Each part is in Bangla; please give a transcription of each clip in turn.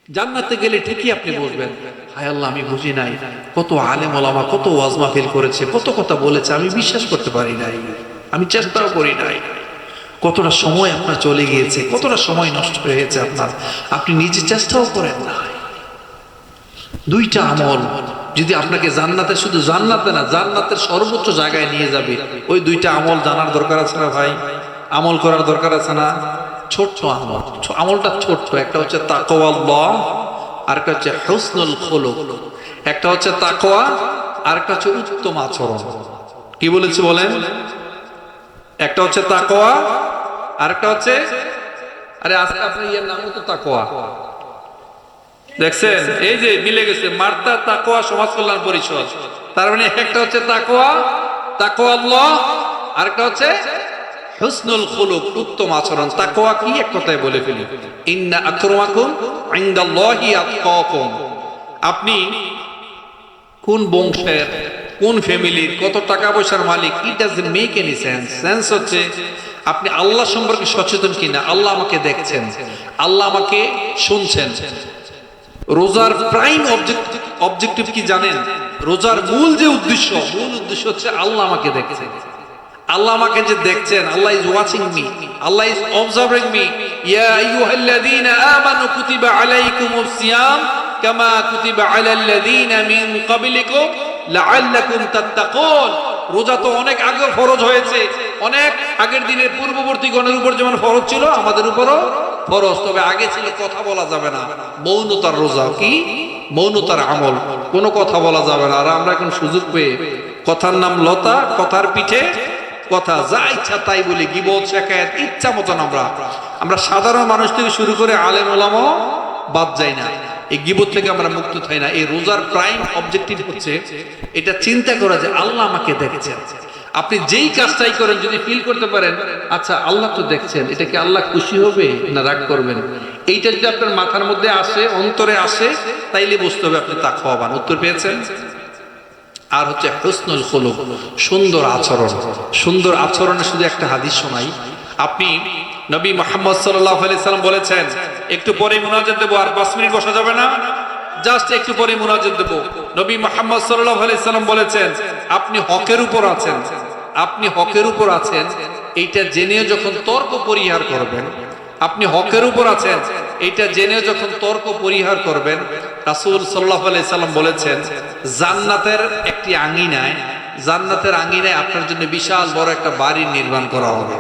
জান্নাতে গেলে ঠিকই আপনি বুঝবেন, হায় আল্লাহ আমি বুঝি নাই, কত আলেম ওলামা কত ওয়াজ মাহফিল করেছে, কত কথা বলেছে, আমি বিশ্বাস করতে পারি নাই, আমি চেষ্টাও করি নাই। কতটা সময় আপনার চলে গিয়েছে, কতটা সময় নষ্ট হয়েছে আপনার, আপনি নিজে চেষ্টাও করেন না। দুইটা আমল যদি আপনাকে জান্নাতে, শুধু জান্নাতে না জান্নাতের সর্বোচ্চ জায়গায় নিয়ে যাবে, ওই দুইটা আমল জানার দরকার আছে না ভাই? আমল করার দরকার আছে না? ছোট্ট আমল, আমলটা ছোট্ট। একটা হচ্ছে তাকওয়াল্লাহ, আর একটা হচ্ছে হুসনুল খুলুক। একটা হচ্ছে তাকওয়া, আর একটা হচ্ছে উত্তম আচরণ। কি বলেছি বলেন? একটা হচ্ছে তাকওয়া, আর একটা হচ্ছে, আরে আজকে আপনার ইয়ের নামও তো তাকওয়া, দেখছেন? এই যে মিলে গেছে, মার্তা তাকওয়া সমাজ কল্যাণ পরিষদ। তার মানে একটা হচ্ছে তাকওয়া, তাকওয়াল্লাহ, আর একটা হচ্ছে হুসনুল খুলুক, উত্তম আচরণ। তাকওয়া কি এক কথায় বলে ফেলি, ইন্না আকরামাকুম ইনদাল্লাহি আতকাকুম। আপনি কোন বংশের, কোন ফ্যামিলির, কত টাকা পয়সার মালিক, it doesn't make any sense. Sense হচ্ছে আপনি আল্লাহ সম্পর্কে সচেতন কিনা, আল্লাহ আমাকে দেখছেন, আল্লাহ আমাকে শুনছেন। রোজার প্রাইম অবজেক্টিভ কি জানেন? রোজার মূল যে উদ্দেশ্য, মূল উদ্দেশ্য হচ্ছে আল্লাহ আমাকে দেখছেন। আল্লাহ আমাকে যে দেখছেন, Allah is watching me, Allah is observing me. ইয়া আইয়ুহাল্লাযীনা আমানু কুতিবা আলাইকুমুস সিয়াম কামা কুতিবা আলাল্লাযীনা মিন ক্বাবলিকুম লাআল্লাকুম তাত্তাকুন। রোজা তো অনেক আগে ফরজ হয়েছে, অনেক আগের দিনের পূর্ববর্তী গণের উপর যেমন ফরজ ছিল, আমাদের উপরও ফরজ। তবে আগে ছিল কথা বলা যাবে না, মৌনতার রোজা। কি? মৌনতার আমল, কোনো কথা বলা যাবে না। আর আমরা এখন সুযোগ পেয়ে কথার নাম লতা, কথার পিঠে কথা, যা ইচ্ছা তাই বলি, গীবত শিকায়েত ইচ্ছা মতন। আমরা সাধারণ মানুষ থেকে শুরু করে আলেম ওলামাও বাদ যাই না, এই গীবত থেকে আমরা মুক্ত থাই না। এই রোজার প্রাইম অবজেক্টিভ হচ্ছে এটা চিন্তা করা যে আল্লাহ আমাকে দেখছেন। আপনি যেই কাজটাই করেন যদি ফিল করতে পারেন, আচ্ছা আল্লাহ তো দেখছেন, এটা কি আল্লাহ খুশি হবে না রাগ করবেন, এইটা যদি আপনার মাথার মধ্যে আসে, অন্তরে আসে, তাইলে বুঝতে হবে আপনি তাকওয়াবান। উত্তর পেয়েছেন? আর হচ্ছে হুসনুল খুলুক, সুন্দর আচরণ। সুন্দর আচরণে শুধু একটা হাদিস শোনাই। আপনি নবী মুহাম্মদ সাল্লাল্লাহু আলাইহি সাল্লাম বলেছেন, একটু পরে মুনাজাত দেব, আর 5 মিনিট বসা যাবে না, জাস্ট একটু পরে মুনাজাত দেব। নবী মুহাম্মদ সাল্লাল্লাহু আলাইহি সাল্লাম বলেছেন, আপনি হকের উপর আছেন, আপনি হকের উপর আছেন, এইটা জেনে যখন তর্ক পরিহার করবেন, আপনি হকের উপর আছেন এইটা জেনে যখন তর্ক পরিহার করবেন, রাসূল সাল্লাল্লাহু আলাইহি সাল্লাম বলেছেন, জান্নাতের একটি আঙ্গিনায়, জান্নাতের আঙ্গিনায় আপনার জন্য বিশাল বড় একটা বাড়ি নির্মাণ করা হবে।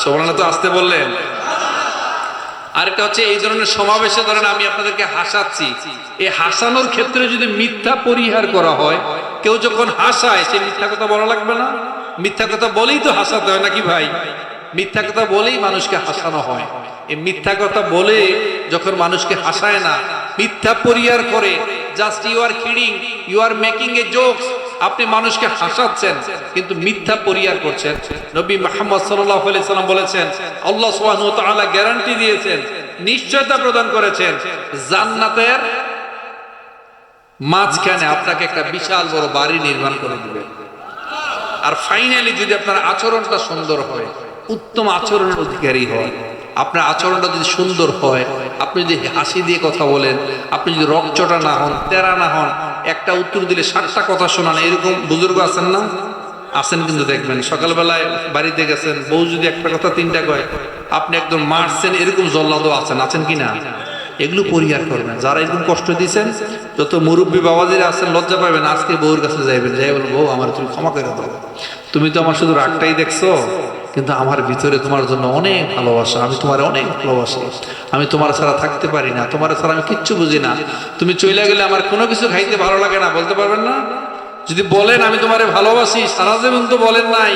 সুবহানাল্লাহ। তো আসতে বললেন। আরেকটা হচ্ছে এই ধরনের সমাবেশে ধরেন আমি আপনাদেরকে হাসাচ্ছি, এই হাসানোর ক্ষেত্রে যদি মিথ্যা পরিহার করা হয়, কেউ যখন হাসায় সে মিথ্যা কথা বলা লাগবে না? মিথ্যা কথা বলেই তো হাসাতে হয় নাকি ভাই? মিথ্যা কথা বলেই মানুষকে হাসানো হয়। এই মিথ্যা কথা বলে যখন মানুষকে হাসায় না, মিথ্যা পরিহার করে, just you are kidding, you are making a jokes, আপনি মানুষকে হাসাচ্ছেন কিন্তু মিথ্যা পরিহার করছেন। নবী মুহাম্মদ সাল্লাল্লাহু আলাইহি সাল্লাম বলেছেন, আল্লাহ সুবহানাহু ওয়া তাআলা গ্যারান্টি দিয়েছেন, নিশ্চয়তা প্রদান করেছেন, জান্নাতের মাঝখানে আপনাকে একটা বিশাল বড় বাড়ি নির্মাণ করে দিবেন। আর ফাইনালি যদি আপনার আচরণটা সুন্দর হয়, উত্তম আচরণের অধিকারী হয়, আপনার আচরণটা যদি সুন্দর হয়, আপনি যদি হাসি দিয়ে কথা বলেন, আপনি যদি রকচটা না হন, তেরা না হন, একটা উত্তর দিলে 60টা কথা শোনান, এরকম বুজুর্গ আছেন না? আছেন। কিন্তু দেখবেন সকালবেলায় বাড়িতে গেছেন, বউ যদি একটা কথা 3টা কয়, আপনি একদম মারছেন, এরকম জল্লাদও আছেন। আছেন কি না? এগুলো পরিহার করবেন। যারা এরকম কষ্ট দিয়েছেন, যত মুরব্বী বাবাজিরা আছেন, লজ্জা পাবেন, আজকে বউর কাছে যাইবেন, যাই বলবো, বউ আমার তুমি ক্ষমা করে দাও, তুমি তো আমার শুধু রাগটাই দেখছো, কিন্তু আমার ভিতরে তোমার জন্য অনেক ভালোবাসা, আমি তোমার অনেক ভালোবাসি, আমি তোমার ছাড়া থাকতে পারি না, তোমার ছাড়া আমি কিচ্ছু বুঝি না, তুমি চলে গেলে আমার কোনো কিছু খাইতে ভালো লাগে না। বলতে পারবেন না? যদি বলেন আমি তোমারে ভালোবাসি, সারা জীবন তো বলেন নাই,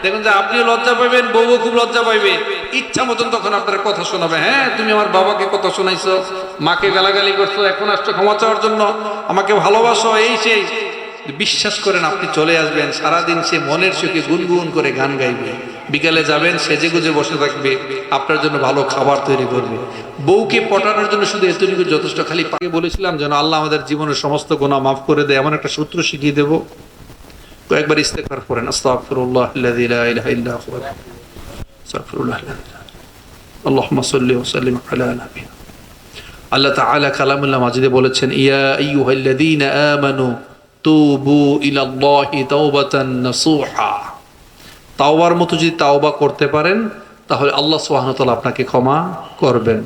দেখুন যে আপনিও লজ্জা পাইবেন, বউও খুব লজ্জা পাইবে, ইচ্ছা মতন তখন আপনার কথা শোনাবে। হ্যাঁ, তুমি আমার বাবাকে কথা শোনাইছো, মাকে গালাগালি করছো, এখন আসছো ক্ষমা চাওয়ার জন্য, আমাকে ভালোবাসো, এই সেই। বিশ্বাস করেন আপনি চলে আসবেন, সারাদিন সে মনের সুখে গুনগুন করে গান গাইবে, বিকালে যাবেন সেজে গুজে বসে থাকবে, আপনার জন্য ভালো খাবার তৈরি করবে। বউকে পটানোর জন্য শুধু এতটুকু যথেষ্ট। খালি পাকে বলেছিলাম যেন আল্লাহ আমাদের জীবনের সমস্ত গুনাহ মাফ করে দেয়, এমন একটা সূত্র শিখিয়ে দেব। কয়েকবার ইস্তেগফার করেন, আস্তাগফিরুল্লাহাল্লাযী লা ইলাহা ইল্লা হুয়া, আস্তাগফিরুল্লাহ, আল্লাহুম্মা সাল্লি ওয়া সাল্লিম আলা নাবিয়িনা আল্লাহ তাআলা কালামুল্লাহ মাজিদে বলেছেন, ইয়া আইয়ুহাল্লাযীনা আমানু তুবু ইলাল্লাহি তাওবাতান নাসুহা। তাওবার মতো যদি তাওবা করতে পারেন তাহলে আল্লাহ সুবহানাহু ওয়া তাআলা আপনাকে ক্ষমা করবেন।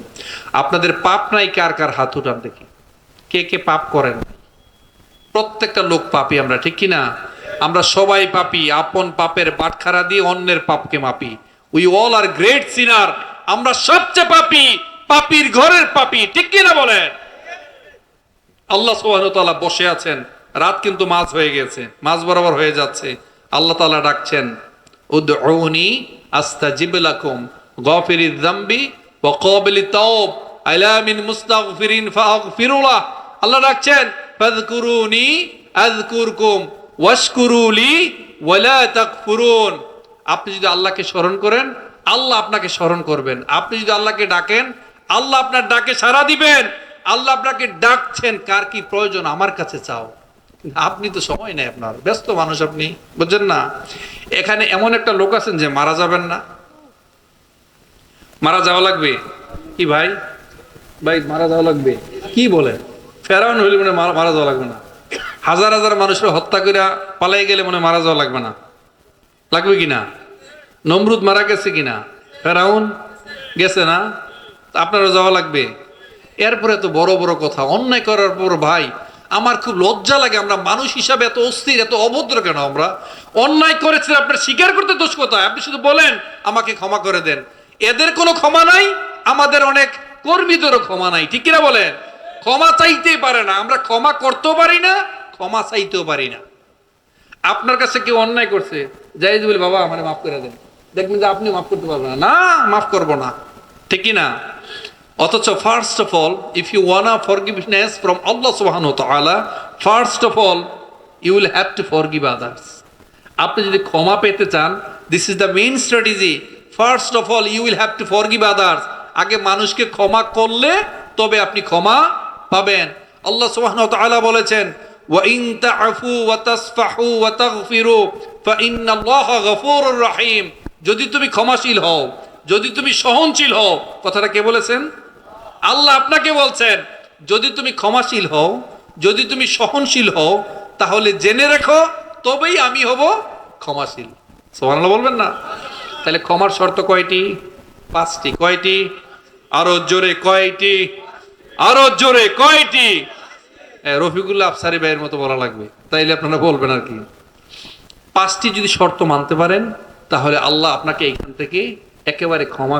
আপনাদের পাপ নাই কার কার হাত উঠান দেখি, কে কে পাপ করেন? প্রত্যেকটা লোক পাপী আমরা, ঠিক কি না? আমরা সবাই পাপী, আপন পাপের বাটখারা দিয়ে অন্যের পাপকে মাপি। উই অল আর গ্রেট সিনার, আমরা সবচেয়ে পাপী, পাপীর ঘরের পাপী, ঠিক কি না বলেন? আল্লাহ সুবহানাহু ওয়া তাআলা বসে আছেন, রাত কিন্তু মাঝ হয়ে গেছে, মাঝ বরাবর হয়ে যাচ্ছে। আল্লাহ তাআলা ডাকছেন, উদউনি আস্তাজিব লাকুম গাফিরিয যামবি ওয়া ক্বাবিলিত তাওব আলা মিন মুস্তাগফিরিন ফাগফিরুলাহ। আল্লাহ ডাকছেন, ফাযকুরুনি আযকুরকুম ওয়াশকুরুলি ওয়ালা তাকফুরুন। আপনি যদি আল্লাহকে স্মরণ করেন, আল্লাহ আপনাকে স্মরণ করবেন। আপনি যদি আল্লাহকে ডাকেন, আল্লাহ আপনার ডাকে সাড়া দিবেন। আল্লাহ আপনাকে ডাকছেন, কার কি প্রয়োজন আমার কাছে চাও। আপনি তো সময় নেই, আপনার ব্যস্ত মানুষ, আপনি বুঝছেন না। এখানে এমন একটা লোক আছেন যে মারা যাবেন না, মারা যাওয়া লাগবে। কি ভাই, ভাই মারা যাওয়া লাগবে? কি বলে? ফেরাউন হইলে মনে মারা যাওয়া লাগবে না? হাজার হাজার মানুষের হত্যা করে পালাই গেলে মনে মারা যাওয়া লাগবে না? লাগবে কিনা? নমরুদ মারা গেছে কিনা? ফেরাউন গেছে না? আপনারও যাওয়া লাগবে। এরপরে এত বড় বড় কথা অন্যায় করার পর ভাই আমার খুব লজ্জা লাগে। আমরা মানুষ হিসাবে এত অস্থির, এত অভদ্র কেন? আমরা অন্যায় করেছি, আপনার স্বীকার করতে দোষ কোথায়? আপনি শুধু বলেন আমাকে ক্ষমা করে দেন। এদের কোনো ক্ষমা নাই, আমাদের অনেক কর্মীদেরও ক্ষমা নাই, ঠিক কিনা বলেন? ক্ষমা চাইতেই পারে না, আমরা ক্ষমা করতেও পারি না, ক্ষমা চাইতেও পারি না। আপনার কাছে কেউ অন্যায় করছে, যাই বলি বাবা আমার মাফ করে দেন, দেখবেন যে আপনি মাফ করতে পারবেন না, না মাফ করবো না, ঠিক কিনা? অথচ first of all, if you want forgiveness from Allah সুবহানাহু ওয়া তাআলা, first of all you will have to forgive others. আপনি যদি ক্ষমা পেতে চান, this is the main strategy. First of all you will have to forgive others. আগে মানুষকে ক্ষমা করলে তবে আপনি ক্ষমা পাবেন। আল্লাহ সুবহানাহু ওয়া তাআলা বলেছেন, ওয়া ইন তা'ফু ওয়া তাসফাহু ওয়া তাগফিরু ফাইন্নাল্লাহা গফুরুর রহিম। যদি তুমি ক্ষমাশীল হও, যদি তুমি সহনশীল হও, কথাটা কে বলেছেন? আল্লাহ আপনাকে বলছেন, যদি তুমি ক্ষমাশীল হও, যদি তুমি সহনশীল হও, তাহলে জেনে রেখো তবেই আমি হব ক্ষমাশীল। সুবহানাল্লাহ বলবেন না? তাহলে ক্ষমার শর্ত কয়টি? 5টি। কয়টি? আরো জোরে কয়টি? আরো জোরে কয়টি? রফিকুল্লাহ আফসারি ভাইয়ের মতো বলা লাগবে, তাইলে আপনারা বলবেন আর কি। 5টি যদি শর্ত মানতে পারেন তাহলে আল্লাহ আপনাকে এইখান থেকে একেবারে ক্ষমা